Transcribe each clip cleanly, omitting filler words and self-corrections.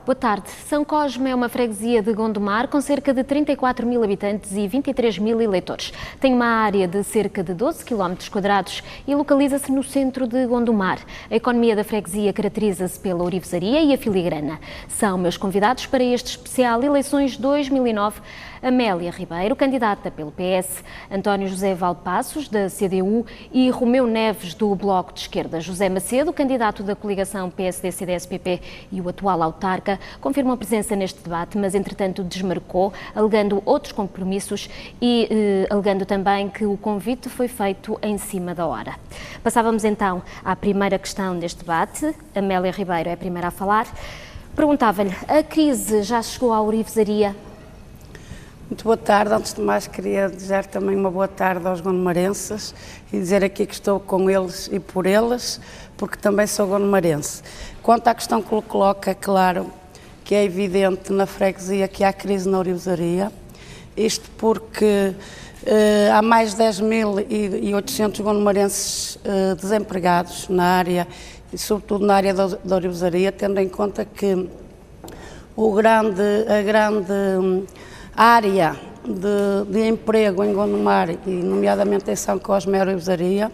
Boa tarde. São Cosme é uma freguesia de Gondomar com cerca de 34 mil habitantes e 23 mil eleitores. Tem uma área de cerca de 12 km² e localiza-se no centro de Gondomar. A economia da freguesia caracteriza-se pela ourivesaria e a filigrana. São meus convidados para este especial Eleições 2009. Amélia Ribeiro, candidata pelo PS, António José Valpassos, da CDU, e Romeu Neves, do Bloco de Esquerda. José Macedo, candidato da coligação PSD-CDS-PP e o atual autarca, confirmou a presença neste debate, mas entretanto desmarcou, alegando outros compromissos e alegando também que o convite foi feito em cima da hora. Passávamos então à primeira questão deste debate. Amélia Ribeiro é a primeira a falar. Perguntava-lhe, a crise já chegou à ourivesaria? Muito boa tarde. Antes de mais, queria desejar também uma boa tarde aos gondomarenses e dizer aqui que estou com eles e por eles, porque também sou gondomarense. Quanto à questão que coloca, é claro que é evidente na freguesia que há crise na ourivesaria, isto porque há mais de 10.800 gondomarenses desempregados na área, e sobretudo na área da ourivesaria, tendo em conta que a grande área de emprego em Gondomar, e nomeadamente em São Cosme, é a ourivesaria,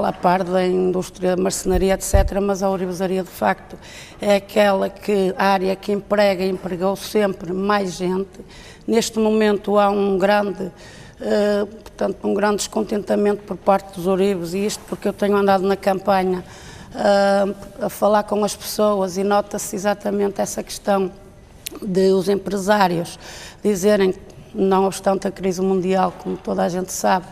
à par da indústria, marcenaria, etc., mas a ourivesaria, de facto, é aquela área que emprega e empregou sempre mais gente. Neste momento há um grande descontentamento por parte dos ourives, e isto porque eu tenho andado na campanha a falar com as pessoas, e nota-se exatamente essa questão de os empresários dizerem, não obstante a crise mundial, como toda a gente sabe,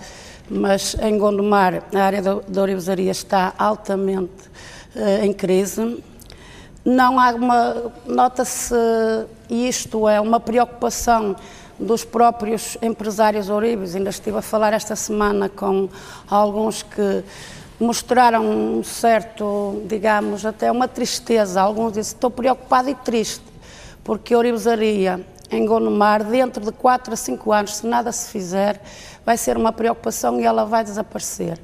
mas em Gondomar a área da ourivesaria está altamente em crise. Não há nota-se, e isto é uma preocupação dos próprios empresários ourives. Ainda estive a falar esta semana com alguns que mostraram um certo, digamos, até uma tristeza. Alguns disseram, estou preocupado e triste, porque a ourivesaria em Gondomar, dentro de 4 a 5 anos, se nada se fizer, vai ser uma preocupação e ela vai desaparecer.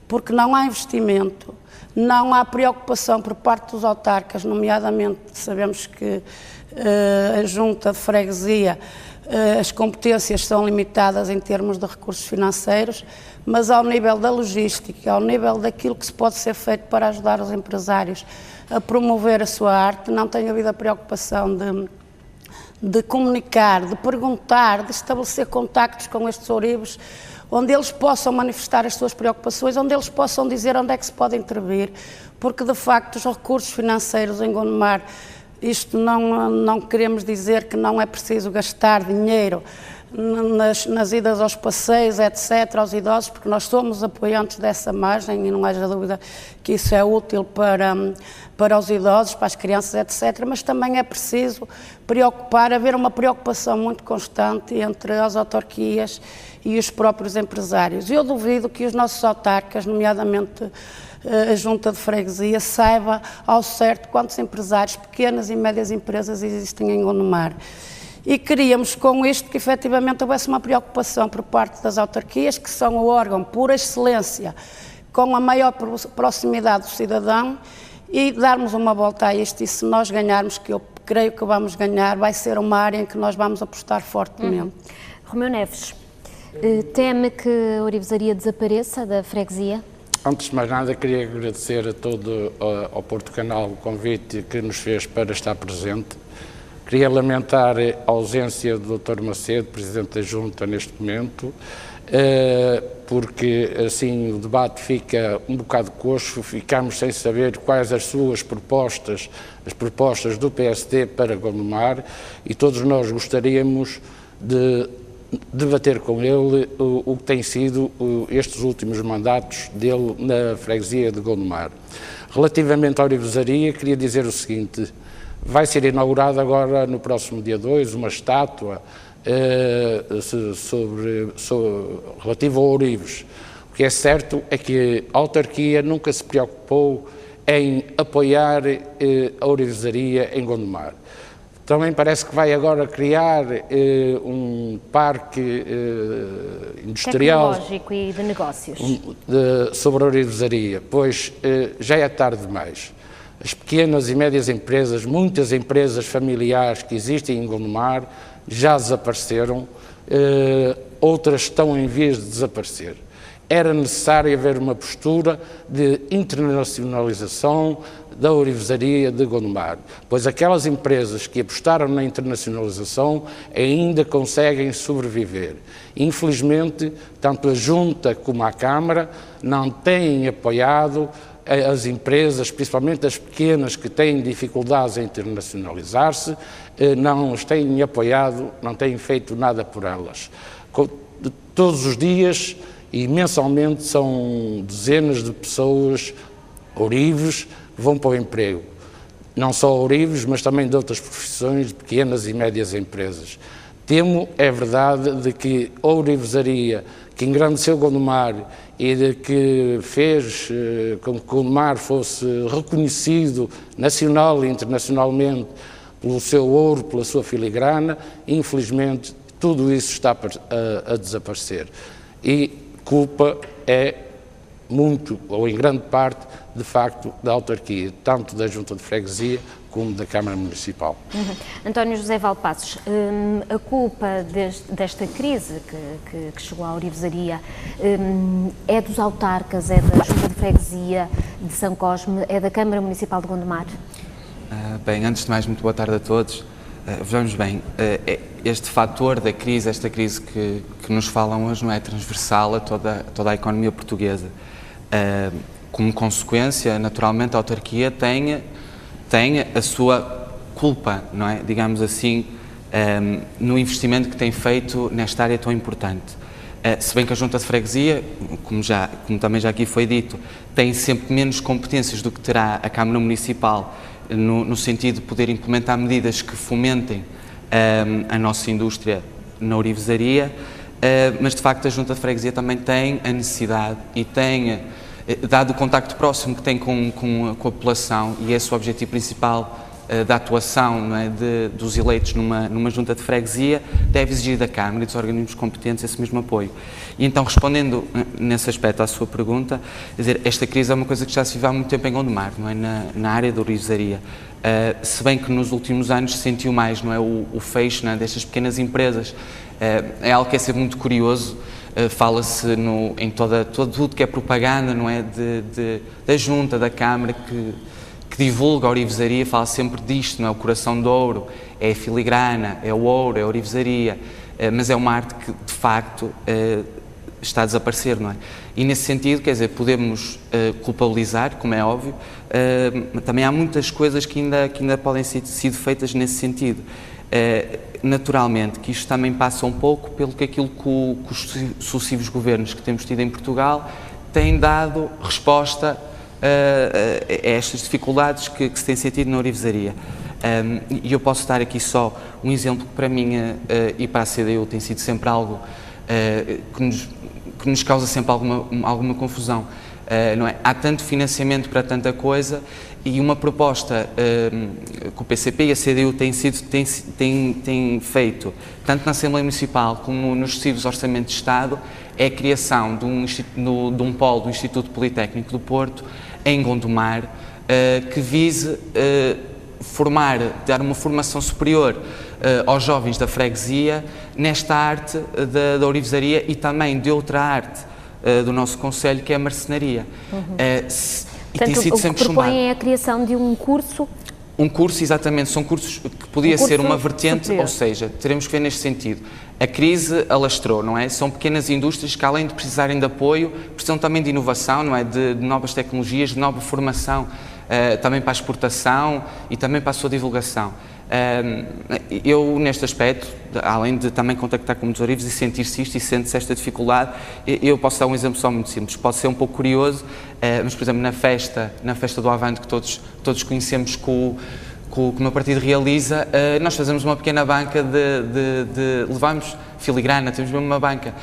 Porque não há investimento, não há preocupação por parte dos autarcas, nomeadamente sabemos que a junta de freguesia, as competências são limitadas em termos de recursos financeiros, mas ao nível da logística, ao nível daquilo que se pode ser feito para ajudar os empresários a promover a sua arte, não tem havido a preocupação de comunicar, de perguntar, de estabelecer contactos com estes ourives, onde eles possam manifestar as suas preocupações, onde eles possam dizer onde é que se pode intervir, porque de facto os recursos financeiros em Gondomar, isto não queremos dizer que não é preciso gastar dinheiro nas idas aos passeios, etc., aos idosos, porque nós somos apoiantes dessa margem e não haja dúvida que isso é útil para os idosos, para as crianças, etc., mas também é preciso haver uma preocupação muito constante entre as autarquias e os próprios empresários. Eu duvido que os nossos autarcas, nomeadamente a junta de freguesia, saiba ao certo quantos empresários, pequenas e médias empresas existem em Gondomar. E queríamos com isto que efetivamente houvesse uma preocupação por parte das autarquias, que são o órgão por excelência com a maior proximidade do cidadão, e darmos uma volta a isto. E se nós ganharmos, que eu creio que vamos ganhar, vai ser uma área em que nós vamos apostar fortemente. Romeu Neves, teme que a ourivesaria desapareça da freguesia? Antes de mais nada, queria agradecer a todo ao Porto Canal o convite que nos fez para estar presente. Queria lamentar a ausência do Dr. Macedo, Presidente da Junta, neste momento, porque assim o debate fica um bocado coxo, ficamos sem saber quais as suas propostas, as propostas do PSD para Gondomar, e todos nós gostaríamos de debater com ele o que tem sido estes últimos mandatos dele na freguesia de Gondomar. Relativamente à ourivesaria, queria dizer o seguinte: vai ser inaugurada agora, no próximo dia 2, uma estátua relativa ao ourives. O que é certo é que a autarquia nunca se preocupou em apoiar a ourivesaria em Gondomar. Também parece que vai agora criar um parque industrial tecnológico e de negócios sobre a ourivesaria, pois já é tarde demais. As pequenas e médias empresas, muitas empresas familiares que existem em Gondomar já desapareceram, outras estão em vias de desaparecer. Era necessário haver uma postura de internacionalização da ourivesaria de Gondomar, pois aquelas empresas que apostaram na internacionalização ainda conseguem sobreviver. Infelizmente, tanto a Junta como a Câmara não têm apoiado as empresas, principalmente as pequenas que têm dificuldades em internacionalizar-se, não as têm apoiado, não têm feito nada por elas. Todos os dias e mensalmente são dezenas de pessoas, ourives, que vão para o emprego. Não só ourives, mas também de outras profissões, de pequenas e médias empresas. Temo, é verdade, de que a ourivesaria que engrandeceu Gondomar e de que fez com que Gondomar fosse reconhecido nacional e internacionalmente pelo seu ouro, pela sua filigrana, infelizmente tudo isso está a desaparecer. E culpa é muito, ou em grande parte, de facto, da autarquia, tanto da Junta de Freguesia como da Câmara Municipal. António José Valpassos, a culpa desta crise que chegou à ourivesaria é dos autarcas, é da Junta de Freguesia de São Cosme, é da Câmara Municipal de Gondomar? Bem, antes de mais, muito boa tarde a todos. Vejamos bem, este fator da crise, esta crise que nos falam hoje, não é transversal a toda a economia portuguesa. Como consequência, naturalmente, a autarquia tem a sua culpa, não é? Digamos assim, no investimento que tem feito nesta área tão importante. Se bem que a Junta de Freguesia, como também já aqui foi dito, tem sempre menos competências do que terá a Câmara Municipal, no sentido de poder implementar medidas que fomentem a nossa indústria na ourivesaria, mas de facto a Junta de Freguesia também tem a necessidade e tem, dado o contacto próximo que tem com a população, e esse é o objetivo principal da atuação, não é, dos eleitos numa Junta de Freguesia, deve exigir da Câmara e dos organismos competentes esse mesmo apoio. E então, respondendo nesse aspecto à sua pergunta, quer dizer, esta crise é uma coisa que já se vive há muito tempo em Gondomar, não é, na área da ourivesaria. Se bem que nos últimos anos se sentiu mais, não é, o fecho, não é, destas pequenas empresas. É algo que é sempre muito curioso. Fala-se em tudo que é propaganda, não é, da Junta, da Câmara, que divulga a ourivesaria, fala sempre disto, não é? O coração de ouro, é a filigrana, é o ouro, é a ourivesaria, mas é uma arte que, de facto, está a desaparecer, não é? E, nesse sentido, quer dizer, podemos culpabilizar, como é óbvio, também há muitas coisas que ainda podem ser sido feitas nesse sentido. Naturalmente, que isto também passa um pouco pelo que aquilo que os sucessivos governos que temos tido em Portugal têm dado resposta a estas dificuldades que se tem sentido na ourivesaria. E eu posso dar aqui só um exemplo que para mim e para a CDU tem sido sempre algo que nos causa sempre alguma confusão. Não é? Há tanto financiamento para tanta coisa, e uma proposta que o PCP e a CDU têm feito, tanto na Assembleia Municipal como nos sucessivos Orçamentos de Estado, é a criação de um polo do Instituto Politécnico do Porto, em Gondomar, que vise dar uma formação superior aos jovens da freguesia nesta arte da ourivesaria e também de outra arte do nosso concelho, que é a marcenaria. E portanto, tem sido o que sempre propõe chumbado. é a criação de um curso? Um curso, exatamente, são cursos que podia ser uma vertente, superior. ou seja, teremos que ver neste sentido. A crise alastrou, não é? São pequenas indústrias que, além de precisarem de apoio, precisam também de inovação, não é? De novas tecnologias, de nova formação, também para a exportação e também para a sua divulgação. Eu, neste aspecto, além de também contactar com muitos ourives e sentir-se isto e sente-se esta dificuldade, eu posso dar um exemplo só muito simples. Pode ser um pouco curioso, mas, por exemplo, na festa do Avante, que todos conhecemos, que o meu partido realiza, nós fazemos uma pequena banca levamos filigrana, temos mesmo uma banca.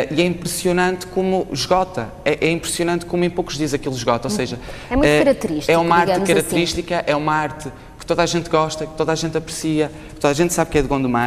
E é impressionante como esgota, é impressionante como em poucos dias aquilo esgota, ou seja... É muito característico, é uma arte digamos característica, assim. é uma arte que toda a gente gosta, que toda a gente aprecia, que toda a gente sabe que é de Gondomar.